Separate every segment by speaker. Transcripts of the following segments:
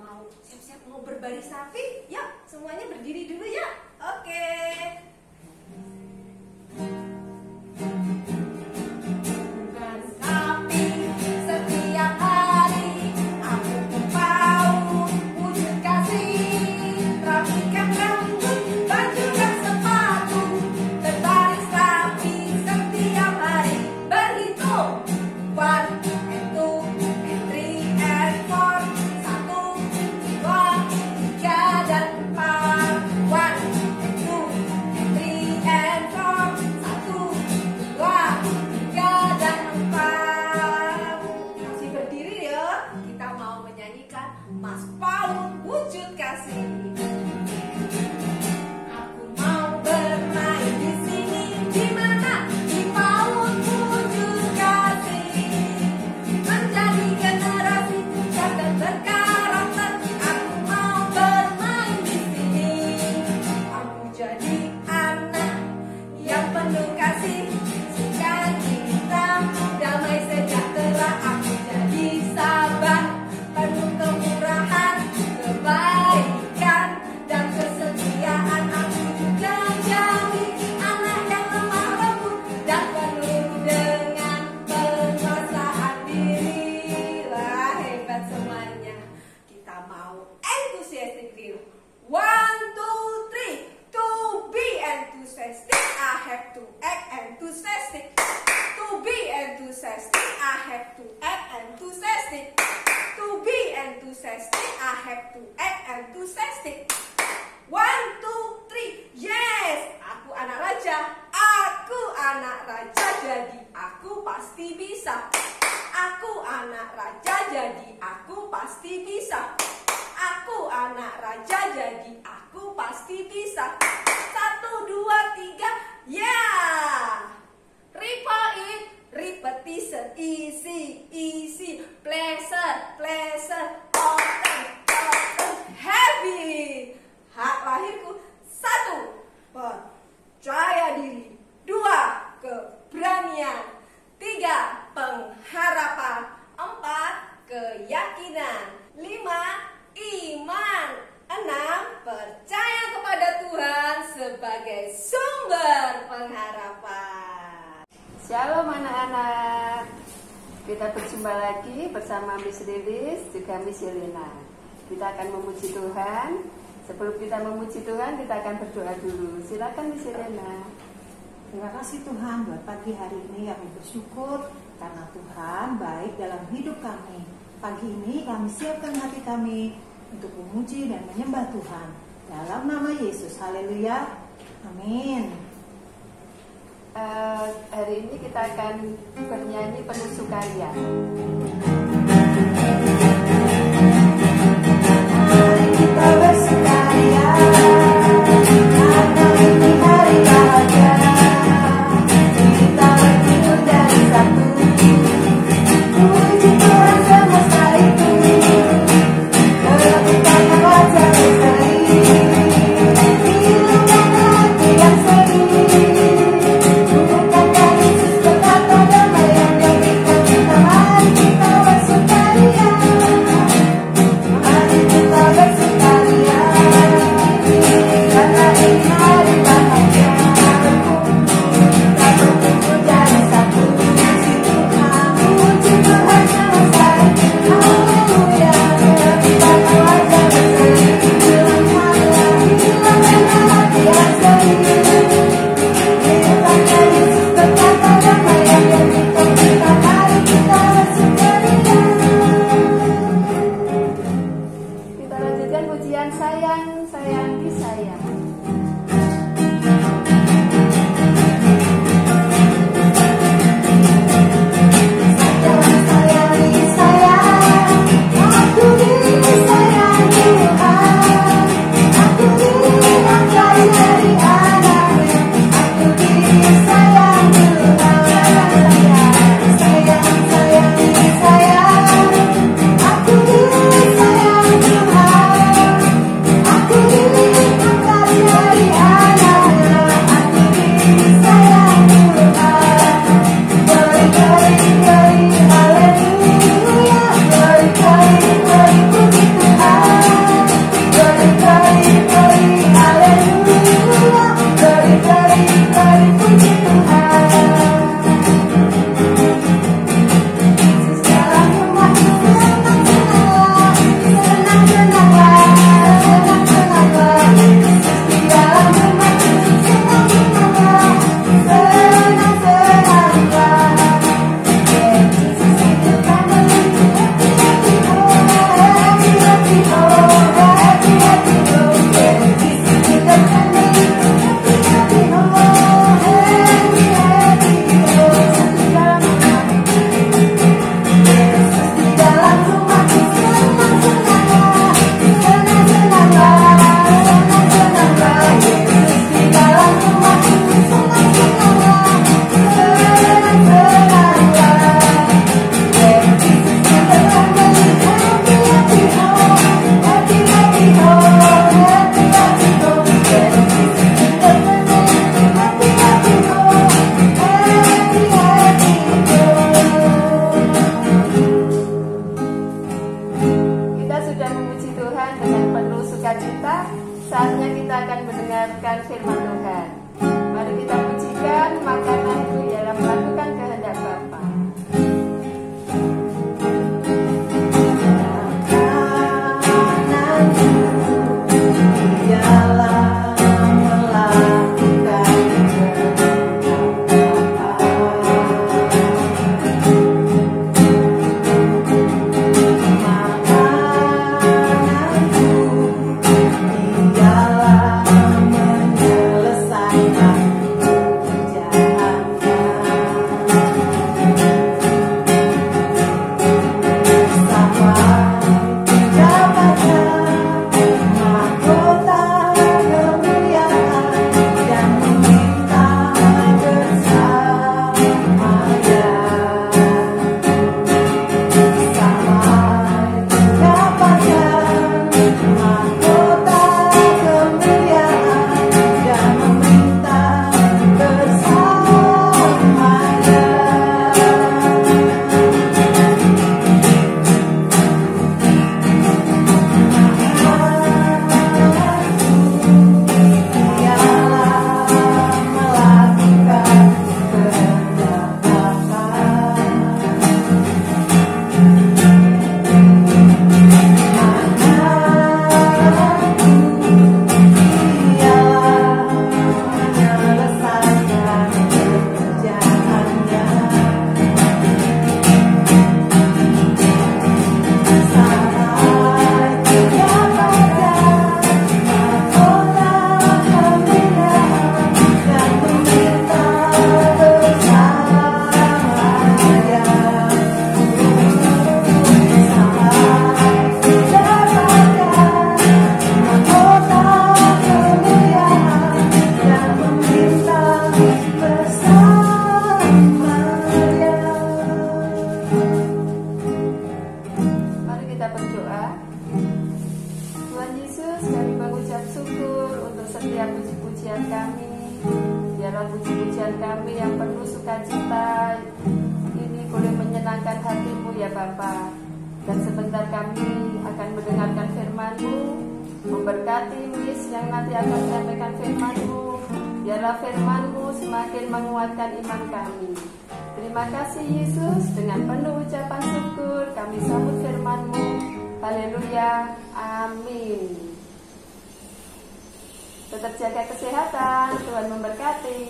Speaker 1: mau siap-siap mau berbaris rapi. Yuk, semuanya berdiri dulu ya. Oke. Mas Paun wujud kasih. Aku mau bermain di sini, di mana? Di Paun wujud kasih. Menjadi generasi cerdas dan berkarakter. Aku mau bermain di sini. Aku jadi anak yang penuh kasih, sukacita, damai sejahtera. Aku jadi sahabat penuh kemurahan, kebaikan, dan kesetiaan. Aku juga jadi anak yang lemah lembut dan penuh dengan penguasaan diri. Wah, hebat semuanya. Kita mau enthusiastic dulu. 1, 2, 3. To be enthusiastic, I have to act enthusiastic. To be enthusiastic, I have to act enthusiastic. To be enthusiastic, I have to act enthusiastic. 1, 2, 3. Yes, aku anak raja. Aku anak raja, jadi aku pasti bisa. Aku anak raja, jadi aku pasti bisa. Aku anak raja, jadi aku pasti bisa. 1, 2, 3. Yeah. Repeat, repetition, easy, easy, pleasure, pleasure, often, often, heavy. Hak lahirku. 1, percaya diri. 2, keberanian. 3, pengharapan. 4, keyakinan. 5, iman. 6, percaya kepada Tuhan sebagai sumber pengharapan.
Speaker 2: Shalom anak-anak. Kita berjumpa lagi bersama Miss Lilis juga Miss Yelena. Kita akan memuji Tuhan. Sebelum kita memuji Tuhan, kita akan berdoa dulu. Silakan Miss Yelena.
Speaker 3: Terima kasih Tuhan buat pagi hari ini. Kami bersyukur karena Tuhan baik dalam hidup kami. Pagi ini kami siapkan hati kami untuk memuji dan menyembah Tuhan. Dalam nama Yesus, haleluya, amin.
Speaker 2: Hari ini kita akan bernyanyi penuh sukaria.
Speaker 3: Mari kita bersukaria, karena ini hari bahagia. Kita berkumpul dari satu, puji Tuhan semesta itu. Berputarkan wajah berseri, hilangkan hati yang sedih. Yesus berkata damai yang berikan kita, mari kita bersukaria.
Speaker 2: ya Bapa. Dan sebentar kami akan mendengarkan firman-Mu, memberkati Miss yang nanti akan menyampaikan firman-Mu. Biarlah firman-Mu semakin menguatkan iman kami. Terima kasih Yesus, dengan penuh ucapan syukur kami sambut firman-Mu. Haleluya, amin. Tetap jaga kesehatan, Tuhan memberkati.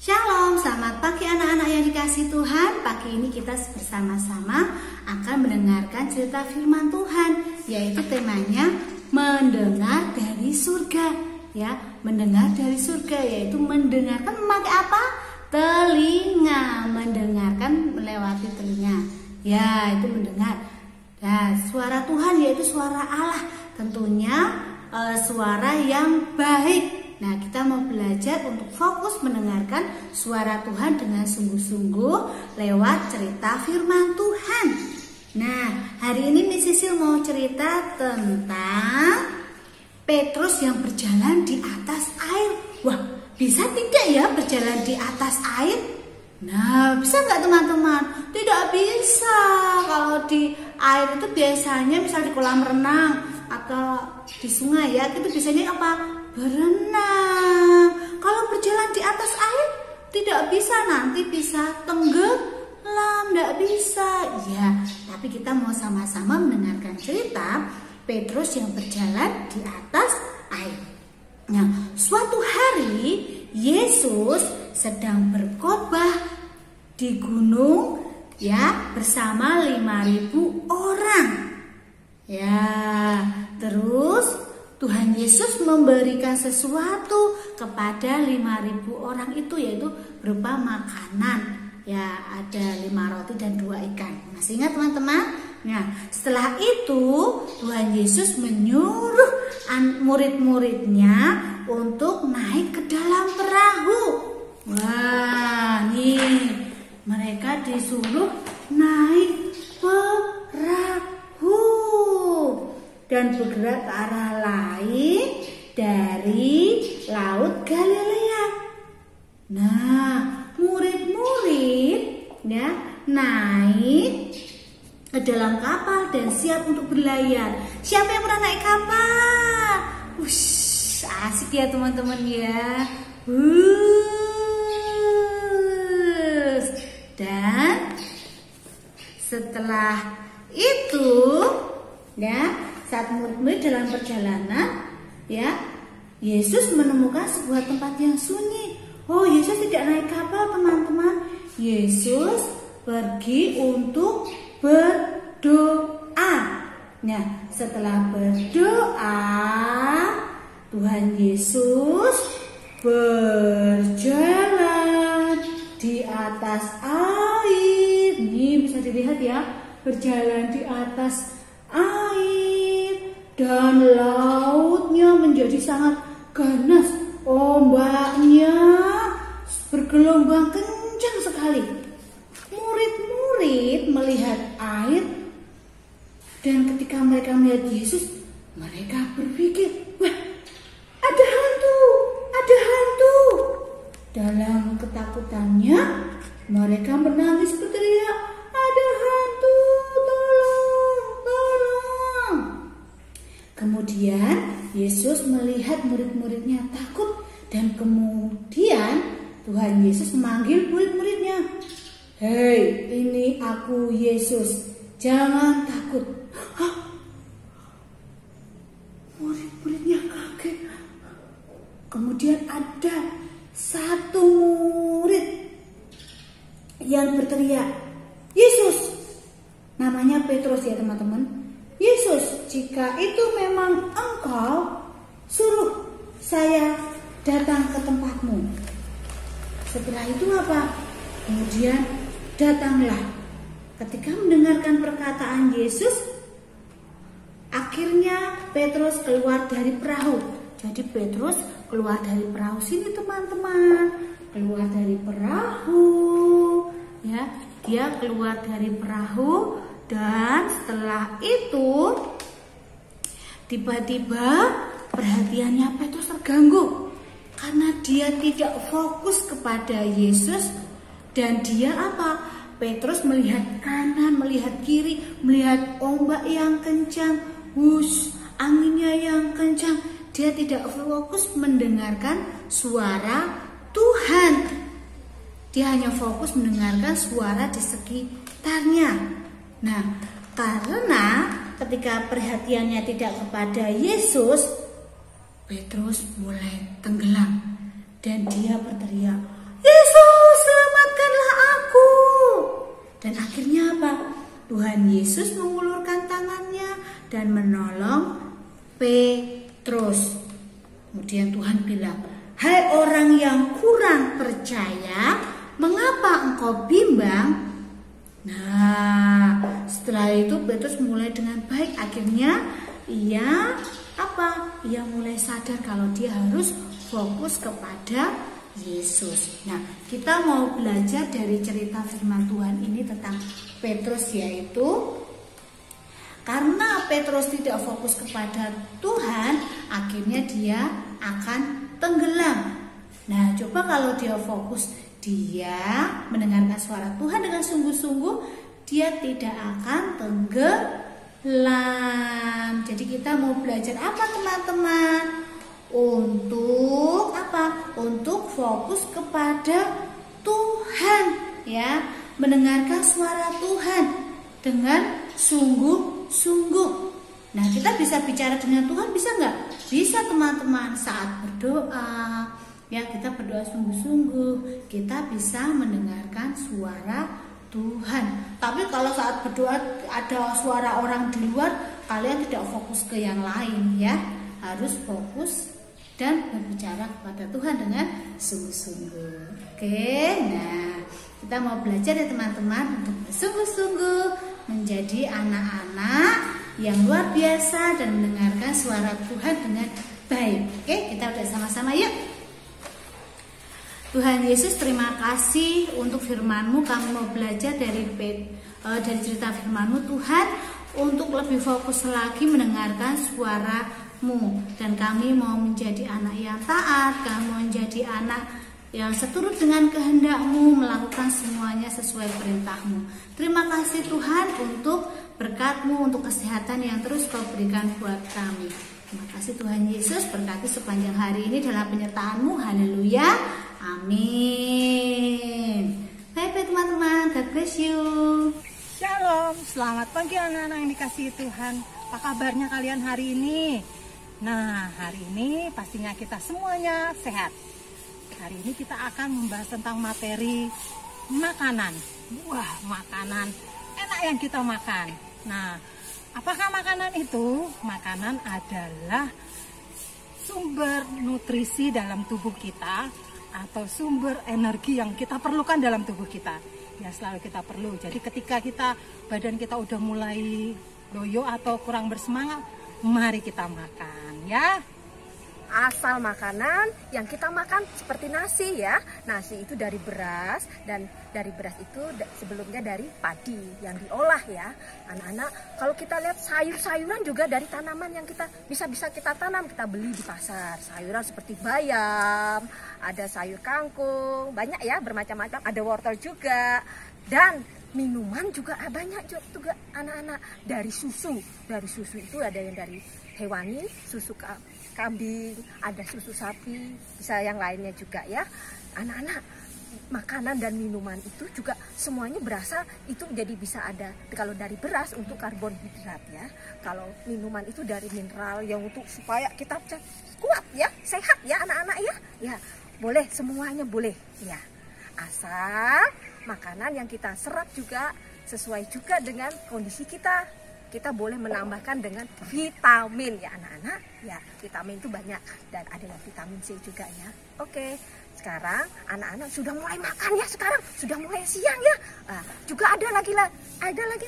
Speaker 4: Shalom, selamat pagi anak-anak yang dikasihi Tuhan. Pagi ini kita bersama-sama akan mendengarkan cerita firman Tuhan, yaitu temanya mendengar dari surga. Ya, mendengar dari surga, yaitu mendengarkan memakai apa? Telinga, mendengarkan melewati telinga. Ya, itu mendengar. Nah, suara Tuhan yaitu suara Allah, tentunya suara yang baik. Nah, kita mau belajar untuk fokus mendengarkan suara Tuhan dengan sungguh-sungguh lewat cerita firman Tuhan. Nah, hari ini Miss Sisil mau cerita tentang Petrus yang berjalan di atas air. Wah, bisa tidak ya berjalan di atas air? Nah, bisa nggak teman-teman? Tidak bisa. Kalau di air itu biasanya misal di kolam renang atau di sungai ya, itu biasanya apa? Berenang. Kalau berjalan di atas air tidak bisa, nanti bisa tenggelam, tidak bisa. Ya, tapi kita mau sama-sama mendengarkan cerita Petrus yang berjalan di atas air. Nah, suatu hari Yesus sedang berkhotbah di gunung ya bersama 5.000 orang. Ya, terus Tuhan Yesus memberikan sesuatu kepada 5.000 orang itu, yaitu berupa makanan. Ya, ada 5 roti dan 2 ikan. Masih ingat teman-teman? Nah, setelah itu Tuhan Yesus menyuruh murid-muridnya untuk naik ke dalam perahu. Wah, nih mereka disuruh naik perahu dan bergerak ke arah lain dari Laut Galilea. Nah, murid-murid ya naik ke dalam kapal dan siap untuk berlayar. Siapa yang pernah naik kapal? Wush, asik ya teman-teman ya. Dan setelah itu ya, saat murid-murid dalam perjalanan ya, Yesus menemukan sebuah tempat yang sunyi. Oh, Yesus tidak naik kapal teman-teman. Yesus pergi untuk berdoa. Nah, setelah berdoa, Tuhan Yesus berjalan di atas air. Ini bisa dilihat ya, berjalan di atas air dan lautnya menjadi sangat ganas. Ombaknya bergelombang kencang sekali. Murid-murid melihat air dan ketika mereka melihat Yesus, mereka berpikir, wah, ada hantu, ada hantu. Dalam ketakutannya, mereka menangis berteriak, ada hantu, tolong, tolong. Kemudian Yesus melihat murid-muridnya takut dan kemudian Tuhan Yesus memanggil murid-muridnya. Hei, ini aku Yesus, jangan takut. Hah? Murid-muridnya kaget. Kemudian ada satu murid yang berteriak, Yesus. Namanya Petrus ya teman-teman. Yesus, jika itu memang engkau, suruh saya datang ke tempatmu. Setelah itu apa? Kemudian datanglah. Ketika mendengarkan perkataan Yesus, akhirnya Petrus keluar dari perahu. Jadi Petrus keluar dari perahu sini teman-teman. Keluar dari perahu, ya, dia keluar dari perahu dan setelah itu tiba-tiba perhatiannya Petrus terganggu karena dia tidak fokus kepada Yesus dan dia apa? Petrus melihat kanan, melihat kiri, melihat ombak yang kencang, anginnya yang kencang. Dia tidak fokus mendengarkan suara Tuhan. Dia hanya fokus mendengarkan suara di sekitarnya. Nah, karena ketika perhatiannya tidak kepada Yesus, Petrus mulai tenggelam dan dia berteriak, "Yesus, selamatkanlah aku!" Dan akhirnya apa? Tuhan Yesus mengulurkan tangannya dan menolong Petrus. Kemudian Tuhan bilang, "Hai orang yang kurang percaya, mengapa engkau bimbang?" Nah, setelah itu Petrus mulai dengan baik. Akhirnya ia mulai sadar kalau dia harus fokus kepada Yesus. Nah, kita mau belajar dari cerita firman Tuhan ini tentang Petrus, yaitu karena Petrus tidak fokus kepada Tuhan, akhirnya dia akan tenggelam. Nah, coba kalau dia fokus, dia mendengarkan suara Tuhan dengan sungguh-sungguh, dia tidak akan tenggelam. Jadi kita mau belajar apa, teman-teman? Untuk apa? Untuk fokus kepada Tuhan, ya, mendengarkan suara Tuhan dengan sungguh-sungguh. Nah, kita bisa bicara dengan Tuhan, bisa nggak? Bisa, teman-teman. Saat berdoa, ya, kita berdoa sungguh-sungguh, kita bisa mendengarkan suara Tuhan. Tapi kalau saat berdoa ada suara orang di luar, kalian tidak fokus ke yang lain, ya. Harus fokus dan berbicara kepada Tuhan dengan sungguh-sungguh. Oke, nah kita mau belajar ya teman-teman untuk bersungguh-sungguh menjadi anak-anak yang luar biasa dan mendengarkan suara Tuhan dengan baik. Oke, kita udah sama-sama yuk. Tuhan Yesus, terima kasih untuk firman-Mu. Kami mau belajar dari cerita firman-Mu, Tuhan, untuk lebih fokus lagi mendengarkan suara-Mu. Dan kami mau menjadi anak yang taat, kami mau menjadi anak yang seturut dengan kehendak-Mu, melakukan semuanya sesuai perintah-Mu. Terima kasih Tuhan untuk berkat-Mu, untuk kesehatan yang terus Kau berikan buat kami. Terima kasih Tuhan Yesus, berkati sepanjang hari ini dalam penyertaan-Mu. Haleluya. Amin. Bye-bye teman-teman, God bless you.
Speaker 3: Shalom, selamat pagi anak-anak yang dikasihi Tuhan. Apa kabarnya kalian hari ini? Nah, hari ini pastinya kita semuanya sehat. Hari ini kita akan membahas tentang materi makanan. Wah, makanan enak yang kita makan. Nah, apakah makanan itu? Makanan adalah sumber nutrisi dalam tubuh kita atau sumber energi yang kita perlukan dalam tubuh kita. Ya, selalu kita perlu. Jadi ketika badan kita udah mulai loyo atau kurang bersemangat, mari kita makan, ya.
Speaker 1: Asal makanan yang kita makan seperti nasi, ya. Nasi itu dari beras, dan dari beras itu sebelumnya dari padi yang diolah, ya. Anak-anak, kalau kita lihat sayur-sayuran juga dari tanaman yang kita bisa kita tanam, kita beli di pasar. Sayuran seperti bayam, ada sayur kangkung, banyak ya, bermacam-macam, ada wortel juga. Dan minuman juga banyak juga anak-anak, dari susu. Dari susu itu ada yang dari hewani, susu kambing, ada susu sapi, bisa yang lainnya juga, ya. Anak-anak, makanan dan minuman itu juga semuanya berasal itu jadi bisa ada. Kalau dari beras untuk karbohidrat, ya. Kalau minuman itu dari mineral yang untuk supaya kita kuat, ya, sehat, ya anak-anak, ya. Ya, boleh, semuanya boleh, ya. Asal makanan yang kita serap juga sesuai juga dengan kondisi kita. Kita boleh menambahkan dengan vitamin, ya anak-anak. Ya, vitamin itu banyak dan ada yang vitamin C juga, ya. Oke, sekarang anak-anak sudah mulai makan, ya. Sekarang sudah mulai siang, ya. Juga ada lagi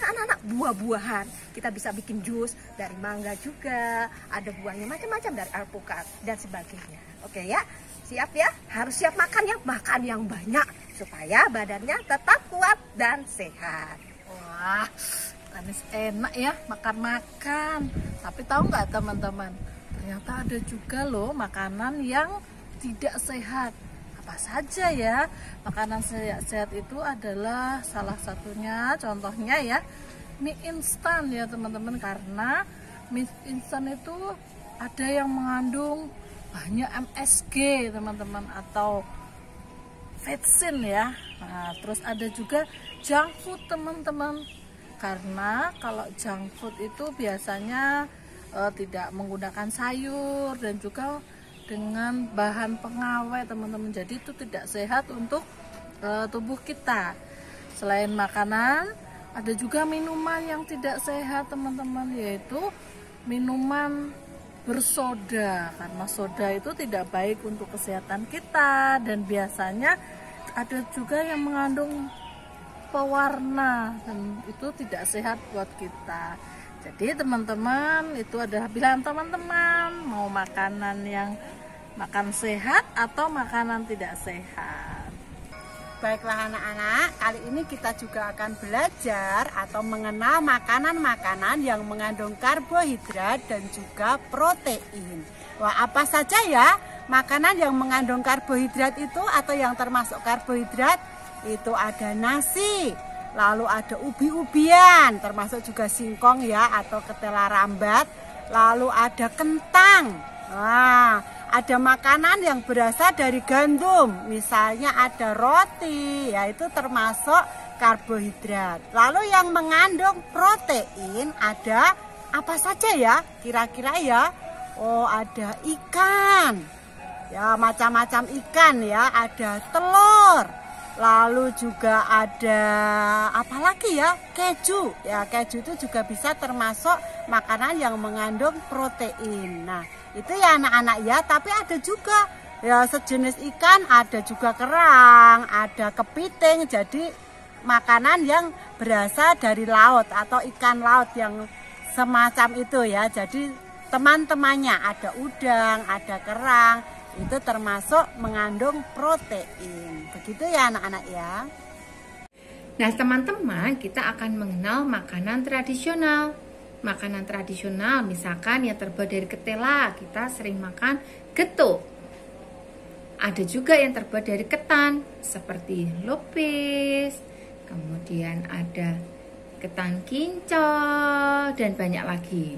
Speaker 1: anak-anak buah-buahan. Kita bisa bikin jus dari mangga juga. Ada buahnya macam-macam, dari alpukat dan sebagainya. Oke, ya. Siap, ya. Harus siap makan, ya. Makan yang banyak supaya badannya tetap kuat dan sehat.
Speaker 5: Wah, manis enak ya, makan-makan. Tapi tahu nggak teman-teman, ternyata ada juga loh makanan yang tidak sehat. apa saja ya? Makanan sehat itu adalah salah satunya, contohnya ya, mie instan ya teman-teman. Karena mie instan itu ada yang mengandung banyak MSG teman-teman, atau vetsin ya. Nah, terus ada juga junk food teman-teman. Karena kalau junk food itu biasanya tidak menggunakan sayur dan juga dengan bahan pengawet teman-teman. Jadi itu tidak sehat untuk tubuh kita. Selain makanan, ada juga minuman yang tidak sehat teman-teman, yaitu minuman bersoda. Karena soda itu tidak baik untuk kesehatan kita, dan biasanya ada juga yang mengandung pewarna, dan itu tidak sehat buat kita. Jadi teman-teman, itu adalah pilihan teman-teman mau makanan yang makan sehat atau makanan tidak sehat.
Speaker 6: Baiklah anak-anak, kali ini kita juga akan belajar atau mengenal makanan-makanan yang mengandung karbohidrat dan juga protein. Wah, apa saja ya makanan yang mengandung karbohidrat itu atau yang termasuk karbohidrat? Itu ada nasi, lalu ada ubi-ubian, termasuk juga singkong ya atau ketela rambat, lalu ada kentang. Nah, ada makanan yang berasal dari gandum, misalnya ada roti, yaitu termasuk karbohidrat. Lalu yang mengandung protein ada apa saja ya? Kira-kira ya? Oh, ada ikan, ya macam-macam ikan ya, ada telur. Lalu juga ada apa lagi ya? Keju. Ya, keju itu juga bisa termasuk makanan yang mengandung protein. Nah, itu ya anak-anak ya, tapi ada juga ya sejenis ikan, ada juga kerang, ada kepiting. Jadi makanan yang berasal dari laut atau ikan laut yang semacam itu ya. Jadi teman-temannya ada udang, ada kerang, itu termasuk mengandung protein. Begitu ya anak-anak ya.
Speaker 7: Nah teman-teman, kita akan mengenal makanan tradisional. Makanan tradisional misalkan yang terbuat dari ketela, kita sering makan getuk. Ada juga yang terbuat dari ketan seperti lopis, kemudian ada ketan kincol dan banyak lagi.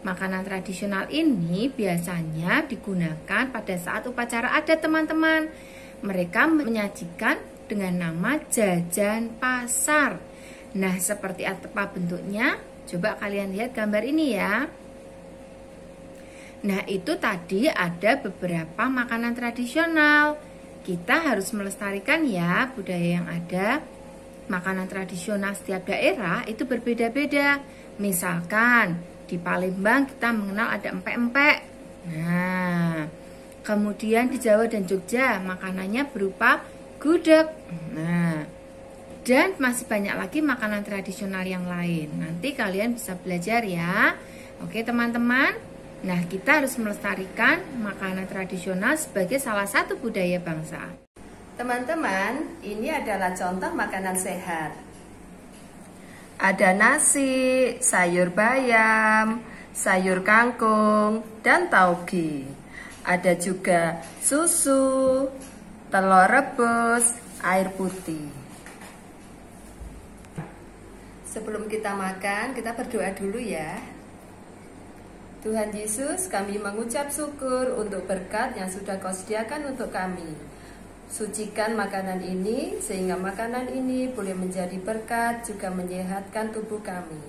Speaker 7: Makanan tradisional ini biasanya digunakan pada saat upacara adat teman-teman. Mereka menyajikan dengan nama jajan pasar. Nah, seperti apa bentuknya? Coba kalian lihat gambar ini ya. Nah, itu tadi ada beberapa makanan tradisional. Kita harus melestarikan ya budaya yang ada. Makanan tradisional setiap daerah itu berbeda-beda. Misalkan di Palembang kita mengenal ada empek-empek. Nah, kemudian di Jawa dan Jogja makanannya berupa gudeg. Nah, dan masih banyak lagi makanan tradisional yang lain. Nanti kalian bisa belajar ya. Oke teman-teman. Nah, kita harus melestarikan makanan tradisional sebagai salah satu budaya bangsa.
Speaker 2: Teman-teman, ini adalah contoh makanan sehat. Ada nasi, sayur bayam, sayur kangkung, dan tauge. Ada juga susu, telur rebus, air putih. Sebelum kita makan, kita berdoa dulu ya. Tuhan Yesus, kami mengucap syukur untuk berkat yang sudah Kau sediakan untuk kami. Sucikan makanan ini, sehingga makanan ini boleh menjadi berkat, juga menyehatkan tubuh kami.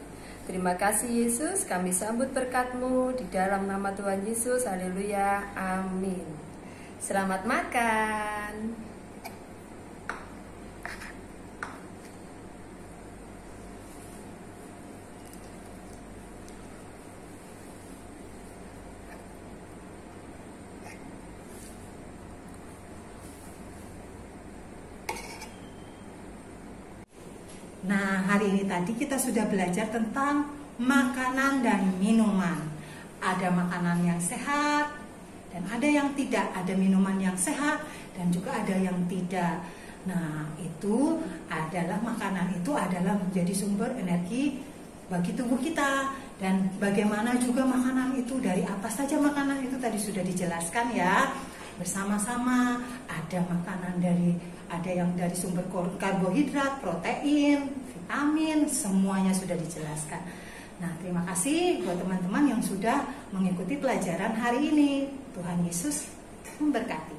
Speaker 2: Terima kasih Yesus, kami sambut berkat-Mu di dalam nama Tuhan Yesus. Haleluya, amin. Selamat makan.
Speaker 3: Nah, hari ini tadi kita sudah belajar tentang makanan dan minuman. Ada makanan yang sehat dan ada yang tidak. Ada minuman yang sehat dan juga ada yang tidak. Nah, itu adalah makanan itu adalah menjadi sumber energi bagi tubuh kita. Dan bagaimana juga makanan itu, dari apa saja makanan itu tadi sudah dijelaskan ya. bersama-sama. Ada makanan ada yang dari sumber karbohidrat, protein, vitamin, semuanya sudah dijelaskan. Nah, terima kasih buat teman-teman yang sudah mengikuti pelajaran hari ini. Tuhan Yesus memberkati.